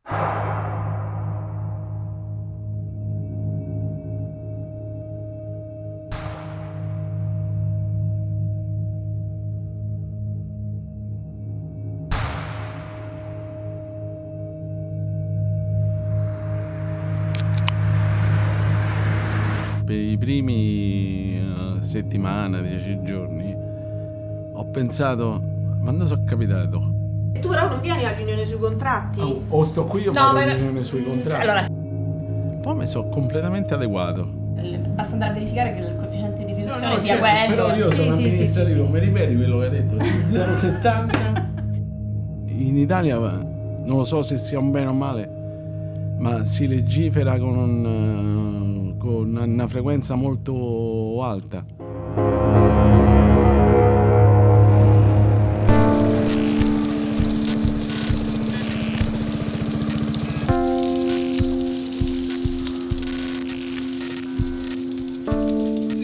Per i primi settimana, 10 giorni, ho pensato, ma quando sono capitato? E tu però non vieni alla riunione sui contratti? O sto qui o vado alla riunione sui contratti. Allora, Poi mi sono completamente adeguato. basta andare a verificare che il coefficiente di riduzione No, sia certo, quello. però io sono amministrativo, sì. mi ripeti quello che hai detto? 0,70? In Italia, non lo so se sia un bene o male, ma si legifera con una frequenza molto alta.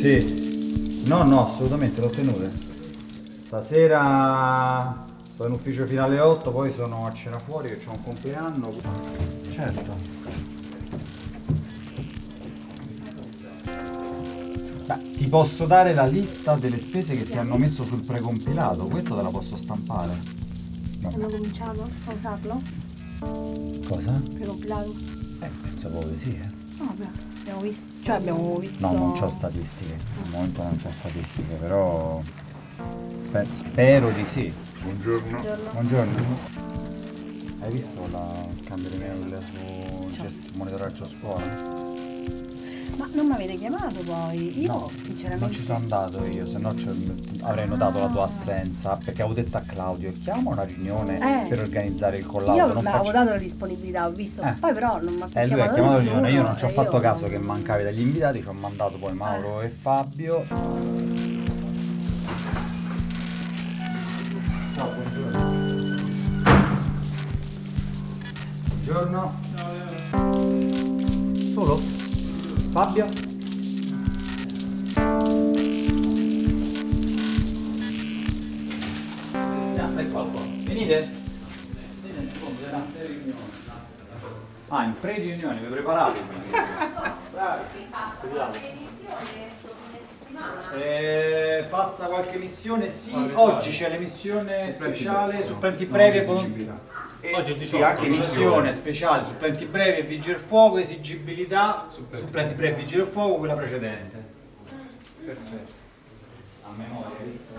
Sì, no, assolutamente, l'ho tenute. Stasera sto in ufficio fino alle 8, poi sono a cena fuori che c'ho un compleanno. Certo. Beh, ti posso dare la lista delle spese che ti hanno messo sul precompilato, questo te la posso stampare. Hanno cominciato a usarlo? Cosa? Precompilato? Pensavo di sì, No, vabbè, abbiamo visto... No, non c'ho statistiche, al momento non c'ho statistiche, però spero di sì. Buongiorno. Buongiorno. Hai visto la scambio di mail su monitoraggio scuola? Ma non mi avete chiamato poi? Io No, sinceramente... non ci sono andato io, se no avrei notato la tua assenza, perché avevo detto a Claudio, chiama una riunione per organizzare il collaudo. Io non avevo dato la disponibilità, ho visto, poi però non mi ha più lui ha chiamato chiamato la nessuno, riunione, io non ci ho e fatto io caso non- che mancavi dagli invitati, ci ho mandato poi Mauro e Fabio. Ciao, buongiorno. Buongiorno. Solo? Fabio? Stai qua. Venite? Ah, in pre-riunione, vi preparate? Passa qualche missione, sì. Oggi c'è l'emissione speciale, supplenti brevi e anche missione speciale, supplenti brevi e vigili del fuoco, esigibilità, supplenti brevi e vigili del fuoco, quella precedente. Perfetto. A memoria, hai visto?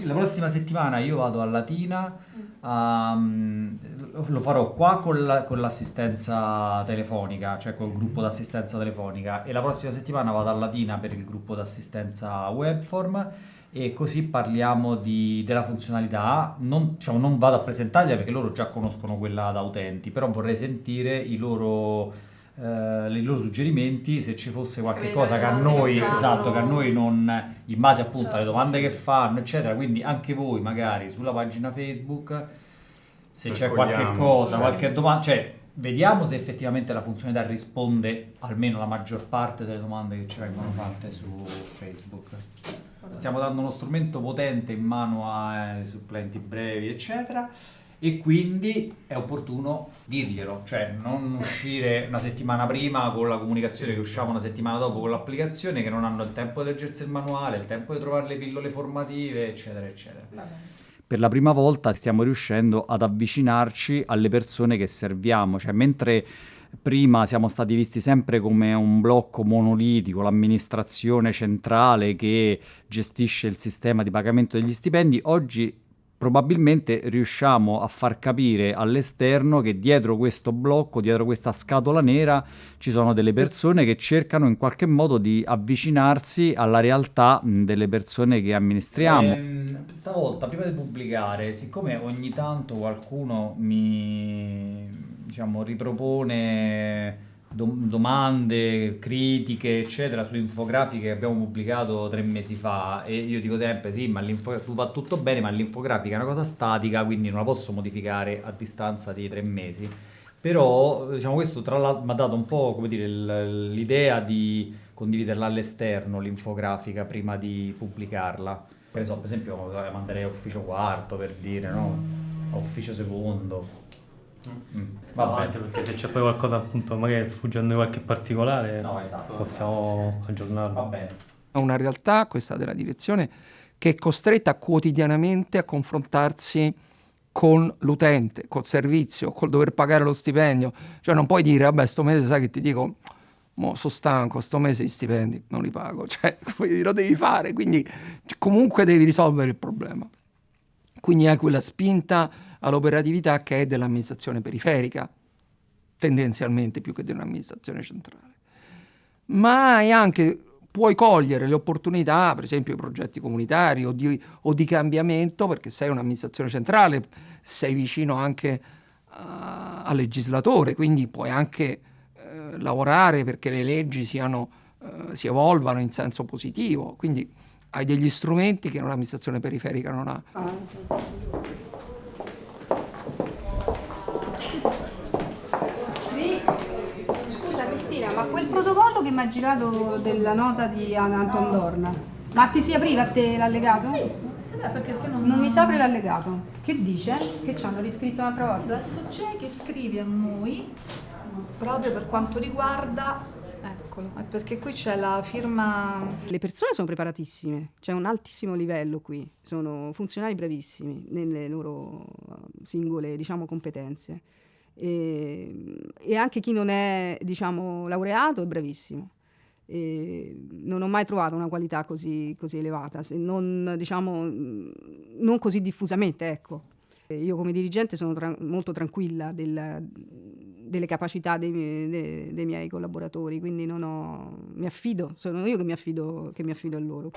La prossima settimana io vado a Latina, lo farò qua con l'assistenza telefonica, cioè col gruppo d'assistenza telefonica, e la prossima settimana vado a Latina per il gruppo d'assistenza webform, e così parliamo della funzionalità. Non vado a presentargliela perché loro già conoscono quella da utenti, però vorrei sentire i loro suggerimenti, se ci fosse qualche cosa che a noi, esatto, che a noi non, in base appunto alle domande che fanno, eccetera. Quindi anche voi magari sulla pagina Facebook, se c'è qualche cosa, qualche domanda, cioè vediamo se effettivamente la funzionalità risponde almeno alla maggior parte delle domande che ci vengono fatte su Facebook. Stiamo dando uno strumento potente in mano a supplenti brevi, eccetera. E quindi è opportuno dirglielo, cioè non uscire una settimana prima con la comunicazione che usciamo una settimana dopo con l'applicazione, che non hanno il tempo di leggersi il manuale, il tempo di trovare le pillole formative, eccetera, eccetera. Per la prima volta stiamo riuscendo ad avvicinarci alle persone che serviamo, cioè mentre prima siamo stati visti sempre come un blocco monolitico, l'amministrazione centrale che gestisce il sistema di pagamento degli stipendi, oggi probabilmente riusciamo a far capire all'esterno che dietro questo blocco, dietro questa scatola nera, ci sono delle persone che cercano in qualche modo di avvicinarsi alla realtà delle persone che amministriamo. Stavolta, prima di pubblicare, siccome ogni tanto qualcuno mi, ripropone domande, critiche, eccetera, su infografiche che abbiamo pubblicato 3 mesi fa, e io dico sempre sì, ma tu va tutto bene, ma l'infografica è una cosa statica, quindi non la posso modificare a distanza di 3 mesi. Però questo tra l'altro mi ha dato un po', come dire, l'idea di condividerla all'esterno, l'infografica, prima di pubblicarla. Per esempio manderei a ufficio quarto, per dire, no? a ufficio secondo. No, anche perché se c'è poi qualcosa appunto magari sfuggendo di qualche particolare, No, esatto. possiamo aggiornarlo. Va bene. È una realtà, questa della direzione, che è costretta quotidianamente a confrontarsi con l'utente, col servizio, col dover pagare lo stipendio. Cioè non puoi dire, vabbè, sto mese sai che ti dico, mo sono stanco, sto mese gli stipendi non li pago. Cioè, lo devi fare, quindi comunque devi risolvere il problema. Quindi hai quella spinta all'operatività che è dell'amministrazione periferica, tendenzialmente più che di un'amministrazione centrale. Ma hai anche, puoi cogliere le opportunità, per esempio i progetti comunitari o di cambiamento, perché sei un'amministrazione centrale, sei vicino anche al legislatore, quindi puoi anche lavorare perché le leggi si evolvano in senso positivo, quindi hai degli strumenti che un'amministrazione periferica non ha. Scusa Cristina, ma quel protocollo che mi ha girato della nota di Anton Dorn, ma ti si apriva a te l'allegato? Sì, perché te Non mi si apre l'allegato. Che dice? Che ci hanno riscritto un'altra volta? adesso c'è che scrive a noi proprio per quanto riguarda, eccolo, è perché qui c'è la firma. Le persone sono preparatissime, c'è un altissimo livello qui, sono funzionari bravissimi nelle loro singole, diciamo, competenze. E anche chi non è, diciamo, laureato è bravissimo. Non ho mai trovato una qualità così elevata, se non, diciamo, non così diffusamente, ecco. Io come dirigente sono molto tranquilla delle capacità dei miei collaboratori, quindi mi affido, sono io che mi affido a loro.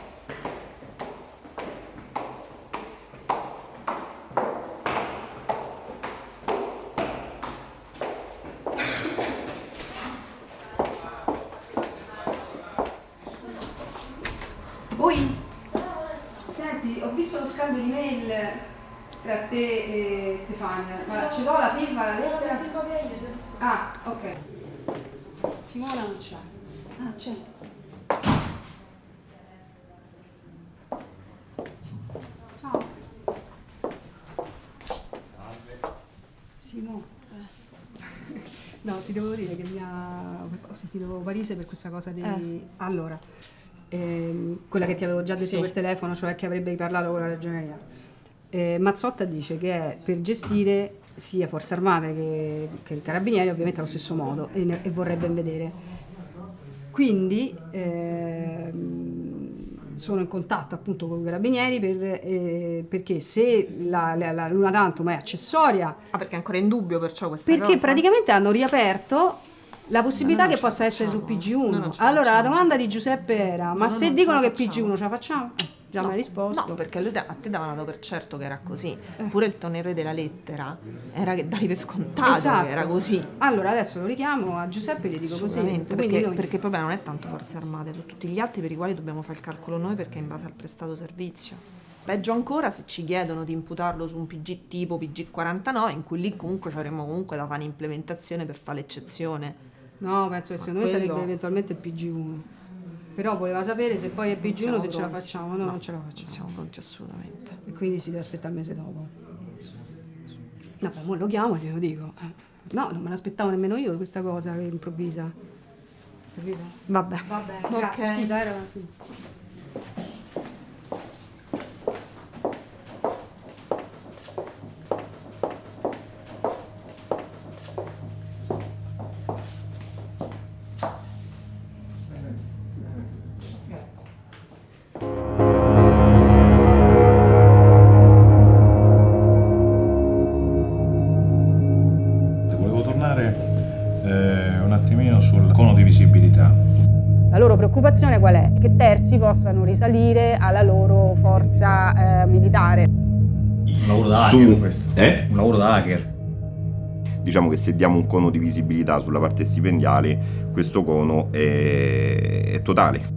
Poi, senti, ho visto lo scambio di mail tra te e Stefania, ma ce l'ho la firma, la lettera? Ah, ok. Simona non c'è. Ah, c'è. Ciao. Simona. No, ti devo dire che ho sentito Parise per questa cosa di... Allora, quella che ti avevo già detto per telefono, cioè che avrebbe parlato con la ragioneria. Mazzotta dice che è per gestire sia Forze Armate che i Carabinieri, ovviamente allo stesso modo, e vorrebbe vedere. Quindi sono in contatto appunto con i Carabinieri perché se la Luna Tantum è accessoria... Ah, perché è ancora in dubbio perciò questa cosa? Perché praticamente hanno riaperto la possibilità che possa essere sul PG1. Allora la domanda di Giuseppe era, ma se dicono che PG1 ce la facciamo? Già mi hai risposto. No, perché a te davano per certo che era così. Pure il tonere della lettera era che davi per scontato che era così. Allora adesso lo richiamo a Giuseppe e gli dico così. Perché il problema non è tanto Forze Armate, sono tutti gli altri per i quali dobbiamo fare il calcolo noi perché è in base al prestato servizio. Peggio ancora se ci chiedono di imputarlo su un PG tipo PG49, in cui lì comunque ci avremmo comunque da fare un'implementazione per fare l'eccezione. No, penso che secondo me sarebbe eventualmente il PG1. Però voleva sapere se poi è PG1 se ce la facciamo. No, non ce la facciamo. Siamo pronti assolutamente. E quindi si deve aspettare il mese dopo. No, beh, mo lo chiamo e glielo dico. No, non me l'aspettavo nemmeno io questa cosa che improvvisa. Capito? Vabbè, grazie. Ok. Scusa, era sì. Volevo tornare un attimino sul cono di visibilità. La loro preoccupazione qual è? Che terzi possano risalire alla loro forza militare. Un lavoro da hacker questo. Un lavoro da hacker. Diciamo che se diamo un cono di visibilità sulla parte stipendiale, questo cono è totale.